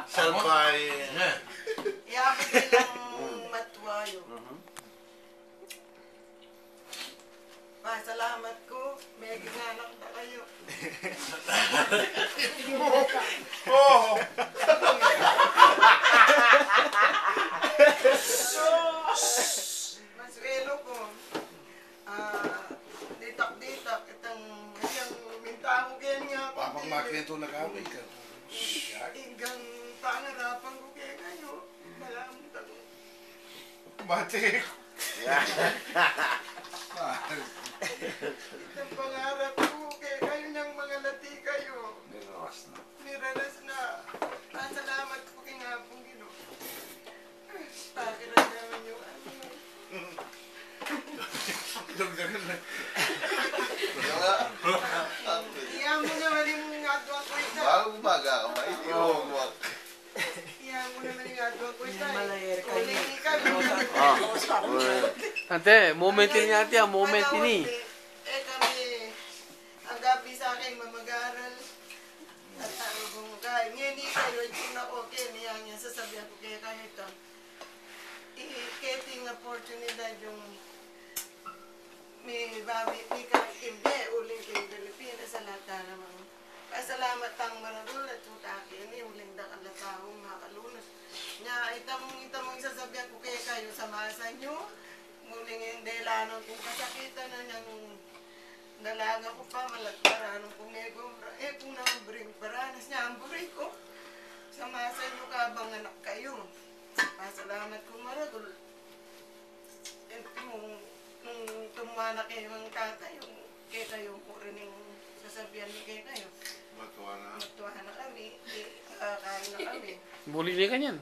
Salbay. Iabot nilang matwayo. Salamat ko, may ginganak na kayo. Oh! Masuelo ko. Ditak-ditak. Itang minta ko kaya nga. Papang makrento na kami ka. Hinggang pangarapan ko kaya kayo. Malamutan ko. Batik. Itang pangarap ko kaya kayo ng mga lati kayo. Niranas na. Salamat po kay nga pong Ginoo. Pakiramdaman yung ano. Dagdagan na. Iyan mo naman yung atwang ko isa. Bago umaga ka ba? Hindi mo umag. Iyan mo naman yung atwang ko isa. Malayar kayo. Ate, moment ini ate, moment ini. Kami, ang gabi sa akin mamag-aral. At ano kung kaya. Ngayon di kayo, kung na okay niya niya, sasabihan ko kaya kayo ito. Iketing oportunidad yung may babi, may kakimde, uling kay Pilipinas sa lata naman. Pasalamat ang maragulat, tutaki, ini uling da kalatahong makalunos. Nya, itang sasabihan ko kaya kayo sa masa nyo, muling hindi lanong kung kasakitan na niyang dalaga ko pa, malagparanon kung kung nang-bring paranas niya, ang buri ko. Sa masa nyo kabang anak kayo. Pasalamat ko maragul. Nung tumana kayo ang tatay, kaya kayo po rin yung sasabihan ni kayo. Matuwa na. Matuwa na kami, kain na kami. Buli ka niyan.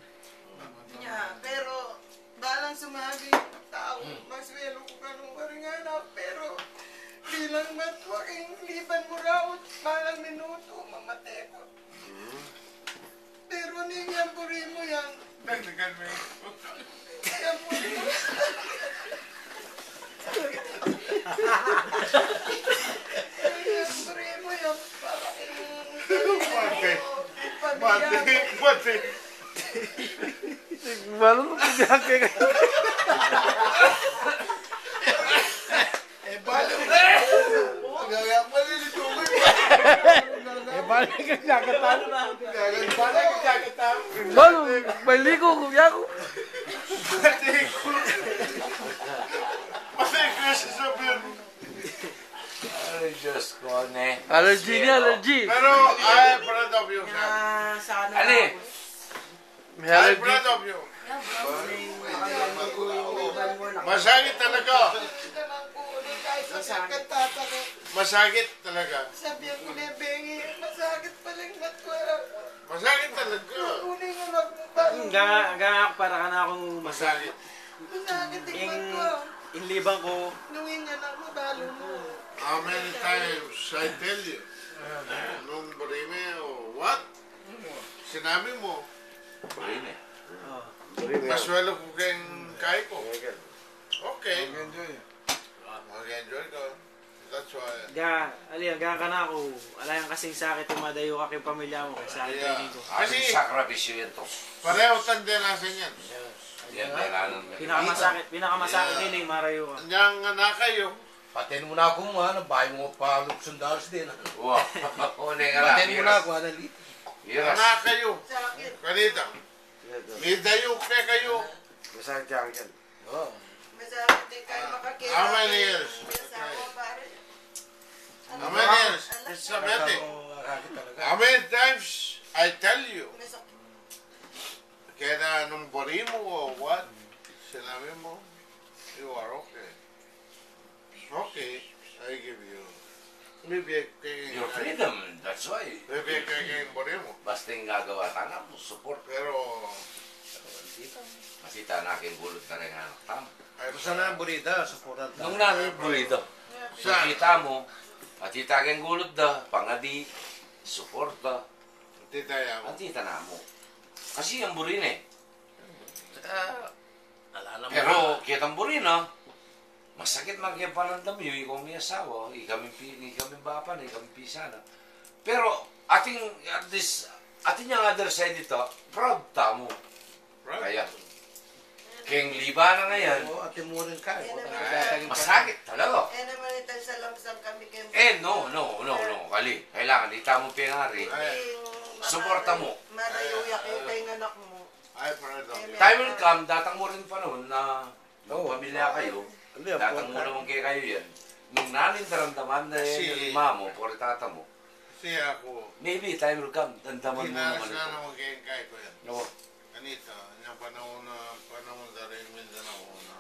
Yeah, pero balang sumabi tao, maswelo ko kanong karingana, pero bilang matwa kayong liban mo raw, balang minuto, mamatay ko. Pero niyang puri mo yan. Dagdagan mo yun. Kaya po mo. Niyang puri mo yan, para kayong Mati. Malu lu bilang kayak Gagawin mo rin ito. balik ke jaketan. Balik ke jaketan. Balu balik ko ya ko. Masih kasi sabihin. Ay, Diyos ko, ne. Alergi ni alergi. Pero, I am proud of you, sir. Sana Ali. May I am alergi. proud of you. Masakit talaga. Masakit talaga. Sabihan ko na bengi, masakit palang matwara. Masakit talaga. Kunin nga magmubalo. Gak para ka na akong Masakit. Masakit tingnan ko. inlibang ko. Nungin nga na mabalo mo. How many times I tell you? Nung barime o what? Sinabi mo, Barine. maswelo ko kayong kay ko. Okay. Mag-enjoy ka. That's why. Ga ka na ako. Alayang kasing sakit umadayo ka kay pamilya mo. Kaya sakit Yeah. ko. Kasi Sakripisyo yan to. pareho tanda natin yan. Yan, kailangan. Pinakamasakit din eh, marayo ka. Yang anak kayo, Paten mo na ako mo, ano, bahay mo pa sundalos din. Wow. O, nga lang. Paten mo na ako, ano, lit. Iras. anak kayo, Sakit. kanita. May dayo kay kayo. Masakit yan yan. Oo. Masakit din kayo makakita. How many years? Asawa pare. How many years? Sabihin. How many times I tell you? Kaya na nung bari mo o what? Sinabi mo, you are okay. Okay, I give you. Maybe kay Your freedom, that's why. Maybe kay bari mo. Basta yung gagawa tayo mo, support. Pero, Masita na aking gulot na rin anak tama. ay, Gusto na ang burida, supportan tayo. Nung namin bulido, Sa- kita mo, matita aking gulot da, pangadi, suporta, titaya mo. matita na mo. Kasi ang burin eh. Alala mo. Pero kitang burin ah, masakit magkipanandam yun, ikaw may asawa, ikaw may bapan, ikaw may pisana. Pero ating, at least, At yung other side ito, proud tamo. Right? Kaya, keng liba na ngayon, Oo, ate mo rin ka. masakit talaga. naman ito sa lamsang kami kayo. No. Kali, kailangan, di tamo pingari. Suporta mo. Madayo kayo kay anak mo. Ay, Fredo. Time will come, datang mo rin panahon na Oo. pamilya kayo. Ano Datang mo naman kayo yan. Nung nanin daramdaman na Si- yung lima mo, por tata mo, Siya ako. maybe time will come, dandaman mo Hinaras naman na ito. naman kay ko yan. No. Kanita, yung panahon na rin Mindanao na